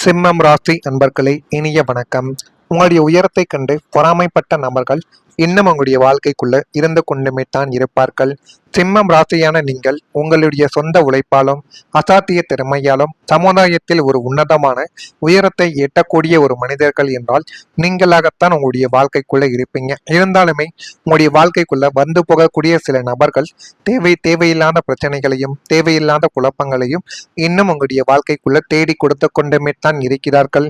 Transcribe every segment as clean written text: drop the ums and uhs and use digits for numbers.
சிம்மம் ராசி அன்பர்களே, இனிய வணக்கம். உங்களுடைய உயரத்தை கண்டு பொறாமைப்பட்ட நபர்கள் இன்னும் உங்களுடைய வாழ்க்கைக்குள்ள இருந்து கொண்டுமே தான் இருப்பார்கள். சிம்மம் ராசியான நீங்கள் உங்களுடைய சொந்த உழைப்பாலும் அசாத்திய திறமையாலும் சமுதாயத்தில் ஒரு உன்னதமான உயரத்தை எட்டக்கூடிய ஒரு மனிதர்கள் என்றால் நீங்களாகத்தான் உங்களுடைய வாழ்க்கைக்குள்ள இருப்பீங்க. இருந்தாலுமே உங்களுடைய வாழ்க்கைக்குள்ள வந்து போகக்கூடிய சில நபர்கள் தேவையில்லாத பிரச்சனைகளையும் தேவையில்லாத குழப்பங்களையும் இன்னும் உங்களுடைய வாழ்க்கைக்குள்ள தேடி கொடுத்து கொண்டுமே தான் இருக்கிறார்கள்.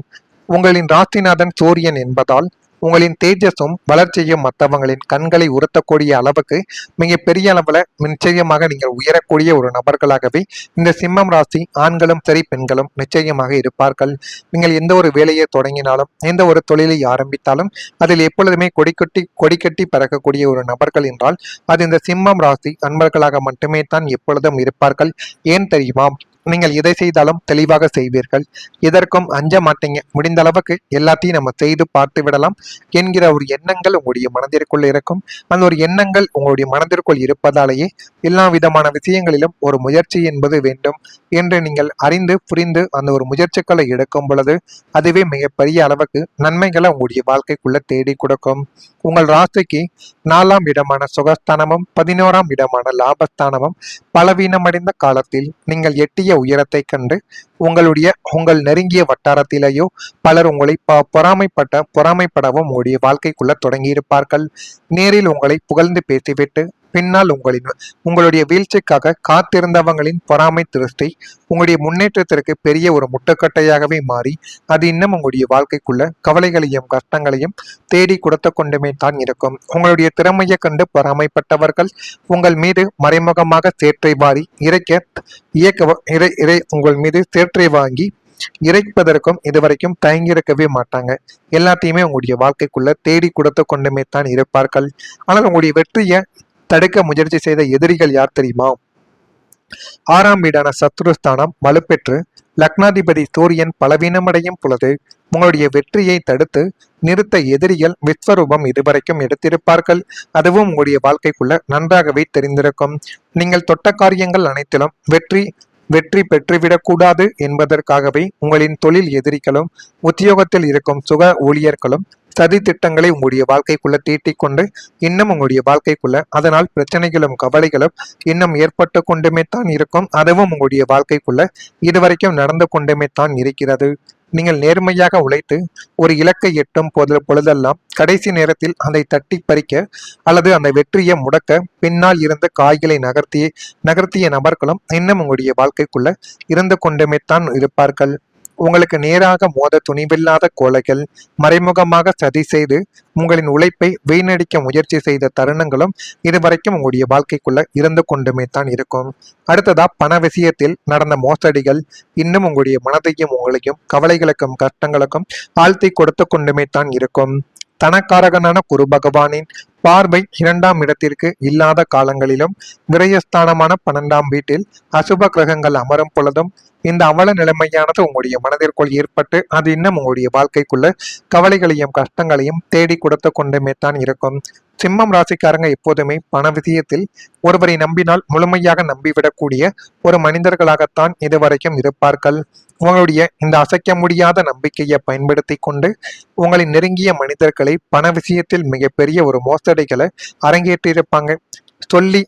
உங்களின் ராசிநாதன் சூரியன் என்பதால் உங்களின் தேஜஸும் வளர்ச்சியும் மற்றவங்களின் கண்களை உறுத்தக்கூடிய அளவுக்கு மிக பெரிய அளவுல நிச்சயமாக நீங்கள் உயரக்கூடிய ஒரு நபர்களாகவே இந்த சிம்மம் ராசி ஆண்களும் சரி பெண்களும் நிச்சயமாக இருப்பார்கள். நீங்கள் எந்த ஒரு வேலையை தொடங்கினாலும் எந்த ஒரு தொழிலை ஆரம்பித்தாலும் அதில் எப்பொழுதுமே கொடிக்கட்டி பறக்கக்கூடிய ஒரு நபர்கள் என்றால் அது இந்த சிம்மம் ராசி அன்பர்களாக மட்டுமே தான் எப்பொழுதும் இருப்பார்கள். ஏன் தெரியுமா? நீங்கள் எதை செய்தாலும் தெளிவாக செய்வீர்கள், எதற்கும் அஞ்ச மாட்டீங்க. முடிந்த அளவுக்கு எல்லாத்தையும் நம்ம செய்து பார்த்து விடலாம் என்கிற ஒரு எண்ணங்கள் உங்களுடைய மனதிற்குள் இருக்கும். அந்த ஒரு எண்ணங்கள் உங்களுடைய மனதிற்குள் இருப்பதாலேயே எல்லா விதமான விஷயங்களிலும் ஒரு முயற்சி என்பது வேண்டும் என்று நீங்கள் அறிந்து புரிந்து அந்த ஒரு முயற்சிகளை எடுக்கும் பொழுது அதுவே மிகப்பெரிய அளவுக்கு நன்மைகளை உங்களுடைய வாழ்க்கைக்குள்ள தேடி கொடுக்கும். உங்கள் ராசிக்கு 4ஆம் இடமான சுகஸ்தானமும் 11ஆம் இடமான லாபஸ்தானமும் பலவீனமடைந்த காலத்தில் நீங்கள் எட்டிய உயரத்தை கண்டு உங்கள் நெருங்கிய வட்டாரத்திலேயோ பலர் உங்களை பொறாமைப்படவும் உங்களுடைய வாழ்க்கைக்குள்ள தொடங்கியிருப்பார்கள். நேரில் உங்களை புகழ்ந்து பேசிவிட்டு பின்னால் உங்களுடைய வீழ்ச்சிக்காக காத்திருந்தவங்களின் பொறாமை திருஷ்டி உங்களுடைய முன்னேற்றத்திற்கு பெரிய ஒரு முட்டுக்கட்டையாகவே மாறி அது இன்னும் உங்களுடைய வாழ்க்கைக்குள்ள கவலைகளையும் கஷ்டங்களையும் தேடி கொடுத்து கொண்டுமே தான் இருக்கும். உங்களுடைய திறமையை கண்டு பொறாமைப்பட்டவர்கள் உங்கள் மீது மறைமுகமாக சேற்றை வாரி உங்கள் மீது சேற்றை வாங்கி இறைப்பதற்கும் இதுவரைக்கும் தயங்கியிருக்கவே மாட்டாங்க. எல்லாத்தையுமே உங்களுடைய வாழ்க்கைக்குள்ள தேடி கொடுத்து கொண்டுமே தான் இருப்பார்கள். ஆனால் உங்களுடைய வெற்றியை தடுக்க முயற்சி செய்த எதிரிகள் யார் தெரியுமா? 6ஆம் வீடான சத்ருஸ்தானம் வலுப்பெற்று லக்னாதிபதி சூரியன் பலவீனமடையும் பொழுது உங்களுடைய வெற்றியை தடுத்து நிறுத்த எதிரிகள் விஸ்வரூபம் இதுவரைக்கும் எடுத்திருப்பார்கள். அதுவும் உங்களுடைய வாழ்க்கைக்குள்ள நன்றாகவே தெரிந்திருக்கும். நீங்கள் தொட்ட காரியங்கள் அனைத்திலும் வெற்றி பெற்றுவிடக்கூடாது என்பதற்காகவே உங்களின் தொழில் எதிரிகளும் உத்தியோகத்தில் இருக்கும் சுக ஊழியர்களும் சதி திட்டங்களை உங்களுடைய வாழ்க்கைக்குள்ள தீட்டிக் கொண்டு இன்னும் உங்களுடைய வாழ்க்கைக்குள்ள அதனால் பிரச்சனைகளும் கவலைகளும் இன்னும் ஏற்பட்டு கொண்டுமே தான் இருக்கும். அதுவும் உங்களுடைய வாழ்க்கைக்குள்ள இதுவரைக்கும் நடந்து கொண்டுமே தான் இருக்கிறது. நீங்கள் நேர்மையாக உழைத்து ஒரு இலக்கை எட்டும் பொழுதெல்லாம் கடைசி நேரத்தில் அதை தட்டி பறிக்க அல்லது அந்த வெற்றியை முடக்க பின்னால் இருந்து காய்களை நகர்த்திய நபர்களும் இன்னும் உங்களுடைய வாழ்க்கைக்குள்ள இருந்து கொண்டுமே தான் இருப்பார்கள். உங்களுக்கு நேராக மோத துணிவில்லாத கோழைகள் மறைமுகமாக சதி செய்து உங்களின் உழைப்பை வீணடிக்க முயற்சி செய்த தருணங்களும் இதுவரைக்கும் உங்களுடைய வாழ்க்கைக்குள்ள இருந்து கொண்டுமே தான் இருக்கும். அடுத்ததா பண விஷயத்தில் நடந்த மோசடிகள் இன்னும் உங்களுடைய மனதையும் உங்களையும் கவலைகளுக்கும் கஷ்டங்களுக்கும் ஆழ்த்தி கொடுத்து கொண்டுமே தான் இருக்கும். தனக்காரகனான குரு பகவானின் பார்வை 2ஆம் இடத்திற்கு இல்லாத காலங்களிலும் விரயஸ்தானமான 12ஆம் வீட்டில் அசுப கிரகங்கள் அமரும் பொழுதும் இந்த அவல நிலைமையானது உங்களுடைய மனதிற்குள் ஏற்பட்டு அது இன்னும் உங்களுடைய வாழ்க்கைக்குள்ள கவலைகளையும் கஷ்டங்களையும் தேடி கொடுத்து கொண்டுமே தான் இருக்கும். சிம்மம் ராசிக்காரங்க எப்போதுமே பண விஷயத்தில் ஒருவரை நம்பினால் முழுமையாக நம்பிவிடக்கூடிய ஒரு மனிதர்களாகத்தான் இதுவரைக்கும் இருப்பார்கள். உங்களுடைய இந்த அசைக்க முடியாத நம்பிக்கையை பயன்படுத்தி கொண்டு உங்களின் நெருங்கிய மனிதர்களை பண விஷயத்தில் மிகப்பெரிய ஒரு மோசடிகளை அரங்கேற்றிருப்பாங்க. சொல்லி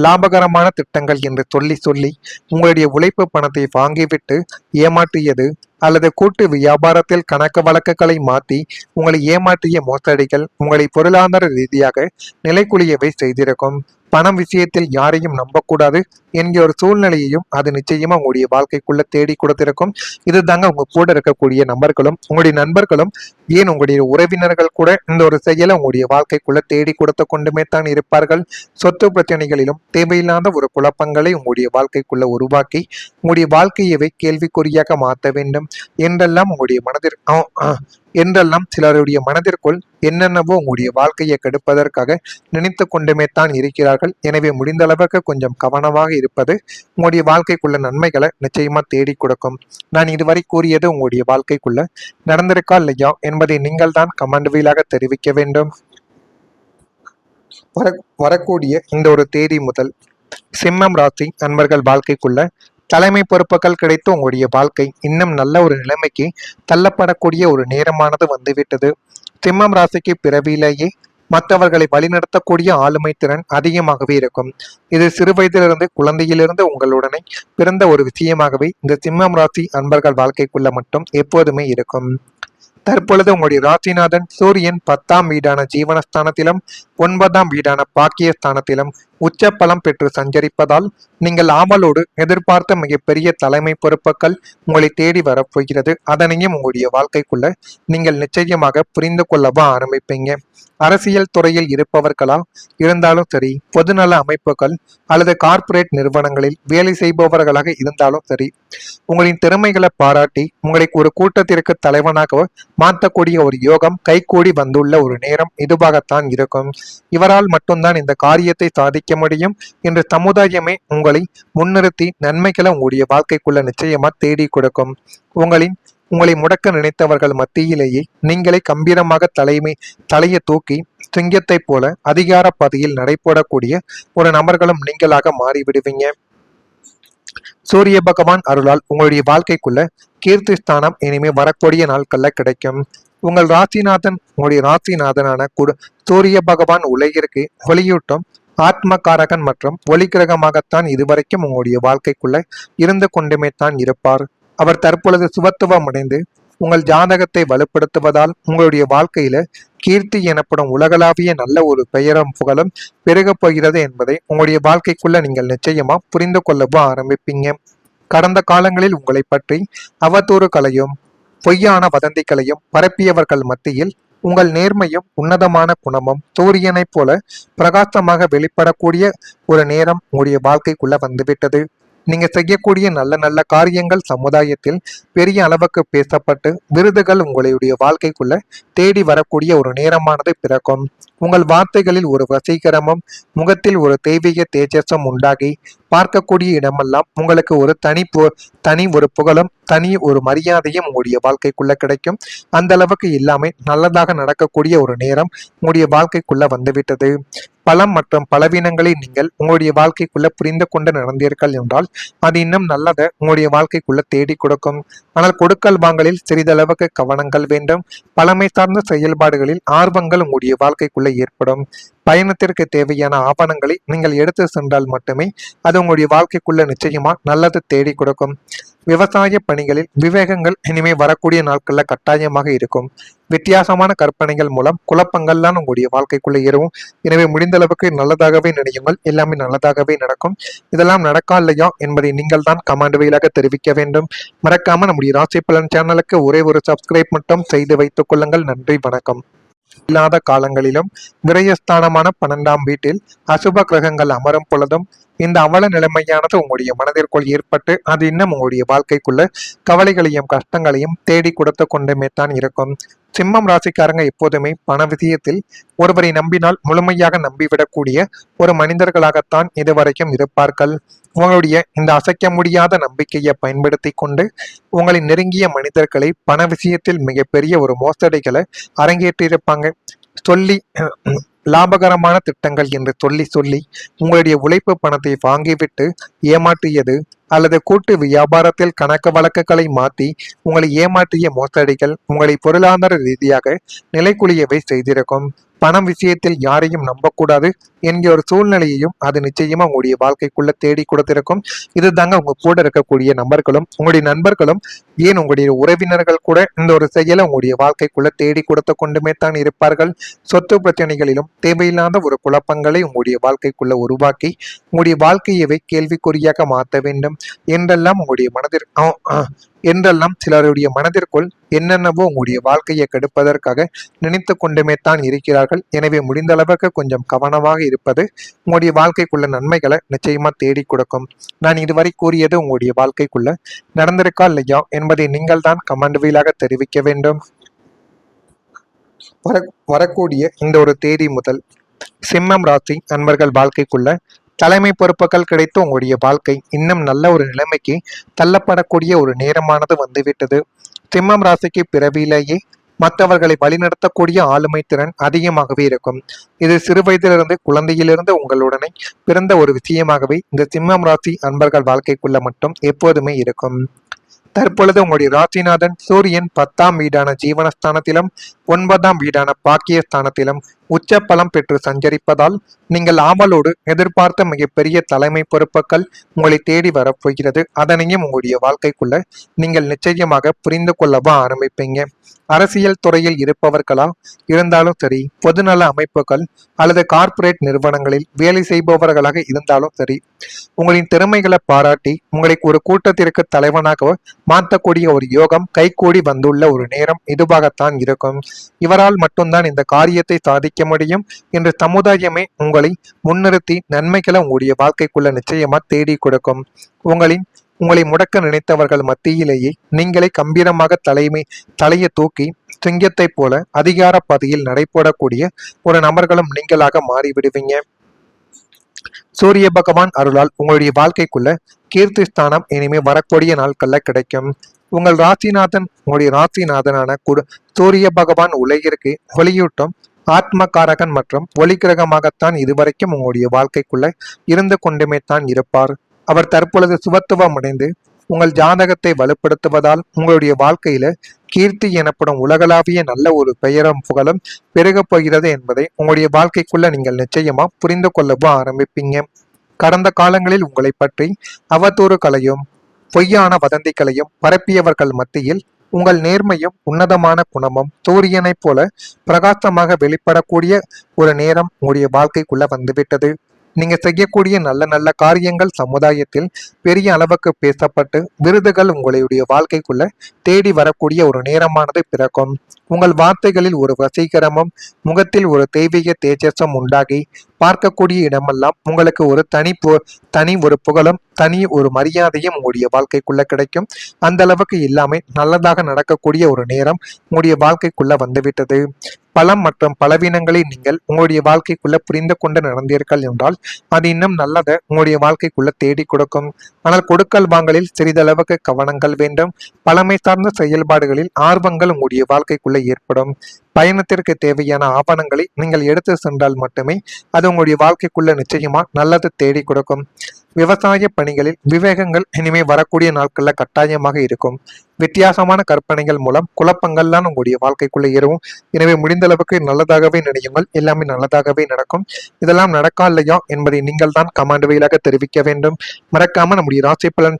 லாபகரமான திட்டங்கள் என்று சொல்லி உங்களுடைய உழைப்பு பணத்தை வாங்கிவிட்டு ஏமாற்றியது அல்லது கூட்டு வியாபாரத்தில் கணக்கு வழக்குகளை மாற்றி உங்களை ஏமாற்றிய மோசடிகள் உங்களை பொருளாதார ரீதியாக நிலைக்குலியவை செய்திருக்கும். பணம் விஷயத்தில் யாரையும் நம்பக்கூடாது என்கிற ஒரு சூழ்நிலையையும் அது நிச்சயமா உங்களுடைய வாழ்க்கைக்குள்ள தேடி கொடுத்திருக்கும். இது தாங்க உங்க கூட இருக்கக்கூடிய நபர்களும் உங்களுடைய நண்பர்களும் ஏன் உங்களுடைய உறவினர்கள் கூட இந்த ஒரு செயலை உங்களுடைய வாழ்க்கைக்குள்ள தேடி கொடுத்து கொண்டுமே தான் இருப்பார்கள். சொத்து பிரச்சனைகளிலும் தேவையில்லாத ஒரு குழப்பங்களை உங்களுடைய வாழ்க்கைக்குள்ள உருவாக்கி உங்களுடைய வாழ்க்கையவை கேள்விக்குறியாக மாற்ற வேண்டும் என்றெல்லாம் சிலருடைய மனதிற்குள் என்னென்னவோ உங்களுடைய வாழ்க்கையை கெடுப்பதற்காக நினைத்து கொண்டுமே தான் இருக்கிறார்கள். எனவே முடிந்த அளவுக்கு கொஞ்சம் கவனமாக இருப்பது உங்களுடைய வாழ்க்கைக்குள்ள நன்மைகளை நிச்சயமா தேடி கொடுக்கும். நான் இதுவரை கூறியது உங்களுடைய வாழ்க்கைக்குள்ள நடந்திருக்கா இல்லையா என்பதை நீங்கள் தான் கமெண்ட் வீலாக தெரிவிக்க வேண்டும். வரக்கூடிய இந்த ஒரு தேதி முதல் சிம்மம் ராசி நண்பர்கள் வாழ்க்கைக்குள்ள தலைமை பொறுப்புகள் கிடைத்து உங்களுடைய வாழ்க்கை இன்னும் நல்ல ஒரு நிலைமைக்கு தள்ளப்படக்கூடிய ஒரு நேரமானது வந்துவிட்டது. சிம்மம் ராசிக்கு பிறவியிலேயே மற்றவர்களை வழிநடத்தக்கூடிய ஆளுமை திறன் அதிகமாகவே இருக்கும். இது சிறு வயதிலிருந்து குழந்தையிலிருந்து உங்களுடனே பிறந்த ஒரு விஷயமாகவே இந்த சிம்மம் ராசி அன்பர்கள் வாழ்க்கைக்குள்ள மட்டும் எப்போதுமே இருக்கும். தற்பொழுது உங்களுடைய ராசிநாதன் சூரியன் 10ஆம் வீடான ஜீவனஸ்தானத்திலும் 9ஆம் வீடான பாக்கியஸ்தானத்திலும் உச்ச பலம் பெற்று சஞ்சரிப்பதால் நீங்கள் ஆவலோடு எதிர்பார்த்த மிகப்பெரிய தலைமை பொறுப்புகள் உங்களை தேடி வரப்போகிறது. அதனையும் உங்களுடைய வாழ்க்கைக்குள்ள நீங்கள் நிச்சயமாக புரிந்து கொள்ளவா ஆரம்பிப்பீங்க. அரசியல் துறையில் இருப்பவர்களா இருந்தாலும் சரி, பொதுநல அமைப்புகள் அல்லது கார்ப்பரேட் நிறுவனங்களில் வேலை செய்பவர்களாக இருந்தாலும் சரி, உங்களின் திறமைகளை பாராட்டி உங்களை ஒரு கூட்டத்திற்கு தலைவனாக மாற்றக்கூடிய ஒரு யோகம் கைகூடி வந்துள்ள ஒரு நேரம் இதுவாகத்தான் இருக்கும். இவரால் மட்டும்தான் இந்த காரியத்தை சாதிக்க முடியும் என்று சமுதாயமே உங்களை முன்னிறுத்தி நன்மைகளை உங்களுடைய வாழ்க்கைக்குள்ள நிச்சயமா தேடி கொடுக்கும். உங்களை முடக்க நினைத்தவர்கள் மத்தியிலேயே நீங்களே கம்பீரமாக தலையை தூக்கி சிங்கத்தை போல அதிகார பதவியில் நடைபோடக்கூடிய ஒரு நபர்களும் நீங்களாக மாறிவிடுவீங்க. சூரிய பகவான் அருளால் உங்களுடைய வாழ்க்கைக்குள்ள கீர்த்தி ஸ்தானம் இனிமே வரக்கூடிய நாட்கள்ல கிடைக்கும். உங்களுடைய ராசிநாதனான சூரிய பகவான் உலகிற்கு ஒளியூட்டும் ஆத்மகாரகன் மற்றும் ஒளி கிரகமாகத்தான் இதுவரைக்கும் உங்களுடைய வாழ்க்கைக்குள்ள இருந்து கொண்டுமே தான் இருப்பார். அவர் தற்பொழுது சுபத்துவம் அடைந்து உங்கள் ஜாதகத்தை வலுப்படுத்துவதால் உங்களுடைய வாழ்க்கையில கீர்த்தி எனப்படும் உலகளாவிய நல்ல ஒரு பெயரும் புகழும் பெருகப் போகிறது என்பதை உங்களுடைய வாழ்க்கைக்குள்ள நீங்கள் நிச்சயமா புரிந்து கொள்ளவும் ஆரம்பிப்பீங்க. கடந்த காலங்களில் உங்களை பற்றி அவதூறுகளையும் பொய்யான வதந்திகளையும் பரப்பியவர்கள் மத்தியில் உங்கள் நேர்மையும் உன்னதமான குணமும் சூரியனைப் போல பிரகாசமாக வெளிப்படக்கூடிய ஒரு நேரம் உங்களுடைய வாழ்க்கைக்குள்ள வந்துவிட்டது. நீங்க செய்யக்கூடிய நல்ல நல்ல காரியங்கள் சமுதாயத்தில் பெரிய அளவுக்கு பேசப்பட்டு விருதுகள் உங்களுடைய வாழ்க்கைக்குள்ள தேடி வரக்கூடிய ஒரு நேரமானது பிறக்கும். உங்கள் வார்த்தைகளில் ஒரு வசீகரமும் முகத்தில் ஒரு தெய்வீக தேஜஸும் உண்டாகி பார்க்கக்கூடிய இடமெல்லாம் உங்களுக்கு ஒரு தனி ஒரு புகழும் தனி ஒரு மரியாதையும் உங்களுடைய வாழ்க்கைக்குள்ள கிடைக்கும். அந்த அளவுக்கு எல்லாமே நல்லதாக நடக்கக்கூடிய ஒரு நேரம் உங்களுடைய வாழ்க்கைக்குள்ள வந்துவிட்டது. பலம் மற்றும் பலவீனங்களை நீங்கள் உங்களுடைய வாழ்க்கைக்குள்ள புரிந்து கொண்டு நடந்தீர்கள் என்றால் அது இன்னும் நல்லதை உங்களுடைய வாழ்க்கைக்குள்ள தேடி கொடுக்கும். ஆனால் கொடுக்கல் வாங்கலில் சிறிதளவுக்கு கவனங்கள் வேண்டும். பழமை சார்ந்த செயல்பாடுகளில் ஆர்வங்கள் உங்களுடைய வாழ்க்கைக்குள்ள ஏற்படும். பயணத்திற்கு தேவையான ஆவணங்களை நீங்கள் எடுத்து சென்றால் மட்டுமே அது உங்களுடைய வாழ்க்கைக்குள்ள நிச்சயமா நல்லது தேடி கொடுக்கும். விவசாய பணிகளில் விவேகங்கள் இனிமே வரக்கூடிய நாட்கள்ல கட்டாயமாக இருக்கும். வித்தியாசமான கற்பனைகள் மூலம் குழப்பங்கள்லாம் உங்களுடைய வாழ்க்கைக்குள்ள ஏறும். எனவே முடிந்த அளவுக்கு நல்லதாகவே நினையுங்கள், எல்லாமே நல்லதாகவே நடக்கும். இதெல்லாம் நடக்கா இல்லையா என்பதை நீங்கள் தான் கமெண்ட் வழியாக தெரிவிக்க வேண்டும். மறக்காம நம்முடைய ராசி பலன் சேனலுக்கு ஒரே ஒரு சப்ஸ்கிரைப் மட்டும் செய்து வைத்துக் கொள்ளுங்கள். நன்றி, வணக்கம். இல்லாத காலங்களிலும் விரயஸ்தானமான 12ஆம் வீட்டில் அசுப கிரகங்கள் அமரும் பொழுதும் இந்த அவல நிலைமையானது உங்களுடைய மனதிற்குள் ஏற்பட்டு அது இன்னும் உங்களுடைய வாழ்க்கைக்குள்ள கவலைகளையும் கஷ்டங்களையும் தேடி கொடுத்து கொண்டுமே தான் இருக்கும். சிம்மம் ராசிக்காரங்க எப்போதுமே பண விஷயத்தில் ஒருவரை நம்பினால் முழுமையாக நம்பிவிடக்கூடிய ஒரு மனிதர்களாகத்தான் இதுவரைக்கும் இருப்பார்கள். உங்களுடைய இந்த அசைக்க முடியாத நம்பிக்கையை பயன்படுத்தி கொண்டு உங்களின் நெருங்கிய மனிதர்களை பண விஷயத்தில் மிகப்பெரிய ஒரு மோசடிகளை அரங்கேற்றிருப்பாங்க. சொல்லி லாபகரமான திட்டங்கள் என்று சொல்லி உங்களுடைய உழைப்பு பணத்தை வாங்கிவிட்டு ஏமாற்றியது அல்லது கூட்டு வியாபாரத்தில் கணக்கு வழக்குகளை மாற்றி உங்களை ஏமாற்றிய மோசடிகள் உங்களை பொருளாதார ரீதியாக நிலைக்குலியவை செய்திருக்கும். பணம் விஷயத்தில் யாரையும் நம்பக்கூடாது என்கிற ஒரு சூழ்நிலையையும் அது நிச்சயமா உங்களுடைய வாழ்க்கைக்குள்ள தேடி கொடுத்திருக்கும். இது தாங்க உங்க கூட இருக்கக்கூடிய நபர்களும் உங்களுடைய நண்பர்களும் ஏன் உங்களுடைய உறவினர்கள் கூட இந்த ஒரு செயலை உங்களுடைய வாழ்க்கைக்குள்ள தேடி கொடுத்து கொண்டுமே தான் இருப்பார்கள். சொத்து பிரச்சனைகளிலும் தேவையில்லாத ஒரு குழப்பங்களை உங்களுடைய வாழ்க்கைக்குள்ள உருவாக்கி உங்களுடைய வாழ்க்கையவை கேள்விக்குறியாக மாற்ற வேண்டும் என்றெல்லாம் சிலருடைய மனதிற்குள் என்னென்னவோ உங்களுடைய வாழ்க்கையை கெடுப்பதற்காக நினைத்து கொண்டுமே தான் இருக்கிறார்கள். எனவே முடிந்த அளவுக்கு கொஞ்சம் கவனமாக இருப்பது உங்களுடைய வாழ்க்கைக்குள்ள நன்மைகளை நிச்சயமா தேடி கொடுக்கும். நான் இதுவரை கூறியது உங்களுடைய வாழ்க்கைக்குள்ள நடந்திருக்கா இல்லையா என்பதை நீங்கள் தான் கமெண்ட் வழியாக தெரிவிக்க வேண்டும். வரக்கூடிய இந்த ஒரு தேதி முதல் சிம்மம் ராசி நண்பர்கள் வாழ்க்கைக்குள்ள தலைமை பொறுப்புகள் கிடைத்து உங்களுடைய வாழ்க்கை இன்னும் நல்ல ஒரு நிலைமைக்கு தள்ளப்படக்கூடிய ஒரு நேரமானது வந்துவிட்டது. சிம்மம் ராசிக்கு பிறவியிலேயே மற்றவர்களை வழிநடத்தக்கூடிய ஆளுமை திறன் அதிகமாகவே இருக்கும். இது சிறு வயதிலிருந்து குழந்தையிலிருந்து உங்களுடனே பிறந்த ஒரு விஷயமாகவே இந்த சிம்மம் ராசி அன்பர்கள் வாழ்க்கைக்குள்ள மட்டும் எப்போதுமே இருக்கும். தற்பொழுது உங்களுடைய ராசிநாதன் சூரியன் 10ஆம் வீடான ஜீவனஸ்தானத்திலும் 9ஆம் வீடான பாக்கியஸ்தானத்திலும் உச்ச பலம் பெற்று சஞ்சரிப்பதால் நீங்கள் ஆவலோடு எதிர்பார்த்த மிகப்பெரிய தலைமை பொறுப்புகள் உங்களை தேடி வரப்போகிறது. அதனையும் உங்களுடைய வாழ்க்கைக்குள்ள நீங்கள் நிச்சயமாக புரிந்து கொள்ளவா ஆரம்பிப்பீங்க. அரசியல் துறையில் இருப்பவர்களா இருந்தாலும் சரி, பொதுநல அமைப்புகள் அல்லது கார்ப்பரேட் நிறுவனங்களில் வேலை செய்பவர்களாக இருந்தாலும் சரி, உங்களின் திறமைகளை பாராட்டி உங்களை ஒரு கூட்டத்திற்கு தலைவனாக மாற்றக்கூடிய ஒரு யோகம் கைகூடி வந்துள்ள ஒரு நேரம் இதுவாகத்தான் இருக்கும். இவரால் மட்டும்தான் இந்த காரியத்தை சாதிக்க முடியும் என்று சமுதாயமே உங்களை முன்னிறுத்தி நன்மைகளை உங்களுடைய வாழ்க்கைக்குள்ள நிச்சயமா தேடி கொடுக்கும். உங்களை முடக்க நினைத்தவர்கள் மத்தியிலேயே நீங்களே கம்பீரமாக தலையை தூக்கி சிங்கத்தை போல அதிகார பதவியில் நடைபோடக்கூடிய ஒரு நபர்களும் நீங்களாக மாறிவிடுவீங்க. சூரிய பகவான் அருளால் உங்களுடைய வாழ்க்கைக்குள்ள கீர்த்தி ஸ்தானம் இனிமே வரக்கூடிய நாட்கள்ல கிடைக்கும். உங்களுடைய ராசிநாதனான சூரிய பகவான் உலகிற்கு ஒளியூட்டும் ஆத்மகாரகன் மற்றும் ஒளி கிரகமாகத்தான் இதுவரைக்கும் உங்களுடைய வாழ்க்கைக்குள்ள இருந்து கொண்டுமே தான் இருப்பார். அவர் தற்பொழுது சுபத்துவம் அடைந்து உங்கள் ஜாதகத்தை வலுப்படுத்துவதால் உங்களுடைய வாழ்க்கையில கீர்த்தி எனப்படும் உலகளாவிய நல்ல ஒரு பெயரும் புகழும் பெருகப் போகிறது என்பதை உங்களுடைய வாழ்க்கைக்குள்ள நீங்கள் நிச்சயமா புரிந்து கொள்ளவும் ஆரம்பிப்பீங்க. கடந்த காலங்களில் உங்களை பற்றி அவதூறுகளையும் பொய்யான வதந்திகளையும் பரப்பியவர்கள் மத்தியில் உங்கள் நேர்மையும் உன்னதமான குணமும் சூரியனைப் போல பிரகாசமாக வெளிப்படக்கூடிய ஒரு நேரம் உங்களுடைய வாழ்க்கைக்குள்ள வந்துவிட்டது. நீங்க செய்யக்கூடிய நல்ல நல்ல காரியங்கள் சமுதாயத்தில் பெரிய அளவுக்கு பேசப்பட்டு விருதுகள் உங்களுடைய வாழ்க்கைக்குள்ள தேடி வரக்கூடிய ஒரு நேரமானது பிறக்கும். உங்கள் வார்த்தைகளில் ஒரு வசீகரமும் முகத்தில் ஒரு தெய்வீக தேஜஸும் உண்டாகி பார்க்கக்கூடிய இடமெல்லாம் உங்களுக்கு ஒரு தனி ஒரு புகழும் தனி ஒரு மரியாதையும் உங்களுடைய வாழ்க்கைக்குள்ள கிடைக்கும். அந்த அளவுக்கு இல்லாம நல்லதாக நடக்கக்கூடிய ஒரு நேரம் உங்களுடைய வாழ்க்கைக்குள்ள வந்துவிட்டது. பலம் மற்றும் பலவீனங்களை நீங்கள் உங்களுடைய வாழ்க்கைக்குள்ள புரிந்து கொண்டு நடந்தீர்கள் என்றால் அது இன்னும் நல்லதை உங்களுடைய வாழ்க்கைக்குள்ள தேடி கொடுக்கும். ஆனால் கொடுக்கல் வாங்கலில் சிறிதளவுக்கு கவனங்கள் வேண்டும். பழமை சார்ந்த செயல்பாடுகளில் ஆர்வங்கள் உங்களுடைய வாழ்க்கைக்குள்ள ஏற்படும். பயணத்திற்கு தேவையான ஆவணங்களை நீங்கள் எடுத்து சென்றால் மட்டுமே அது உங்களுடைய வாழ்க்கைக்குள்ள நிச்சயமா நல்லது தேடி கொடுக்கும். விவசாய பணிகளில் விவேகங்கள் இனிமே வரக்கூடிய நாட்கள்ல கட்டாயமாக இருக்கும். வித்தியாசமான கற்பனைகள் மூலம் குழப்பங்கள்லாம் உங்களுடைய வாழ்க்கைக்குள்ள ஏறும். எனவே முடிந்த அளவுக்கு நல்லதாகவே நினையுங்கள், எல்லாமே நல்லதாகவே நடக்கும். இதெல்லாம் நடக்கா இல்லையா என்பதை நீங்கள் தான் கமெண்ட் வழியாக தெரிவிக்க வேண்டும். மறக்காம நம்முடைய ராசி பலன்